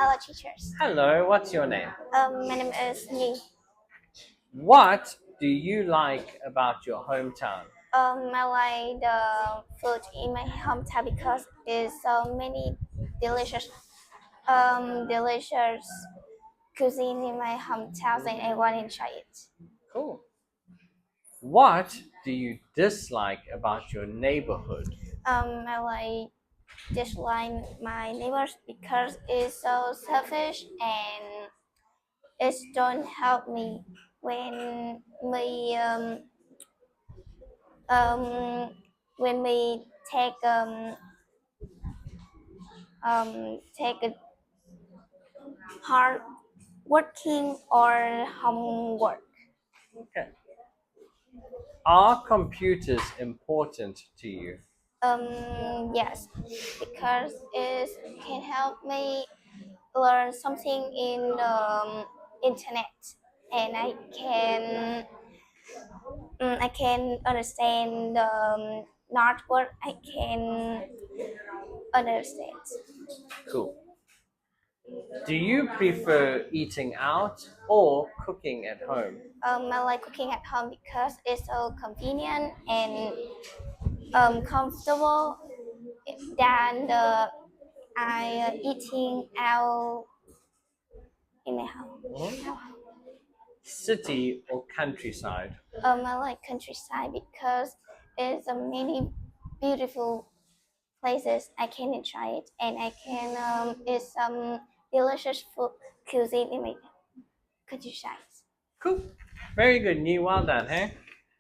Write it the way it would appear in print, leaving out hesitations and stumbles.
Hello, teachers. Hello, what's your name? My name is Nhi. What do you like about your hometown? I like the food in my hometown because it's so many delicious, delicious cuisine in my hometown, and I want to try it. Cool. What do you dislike about your neighborhood? I like dislike my neighbors because it's so selfish and it don't help me when we um when we take a hard working or homework. Okay. Are computers important to you? Yes, because it can help me learn something in the internet, and I can understand the not what I can understand. Cool. Do you prefer eating out or cooking at home? I like cooking at home because it's so convenient and comfortable than the I eating out in my Mhm. house. City or countryside? I like countryside because it's a many beautiful places I can enjoy it, and I can eat some delicious food cuisine in my countryside. Cool. Very good, Nhi. Well done, hey?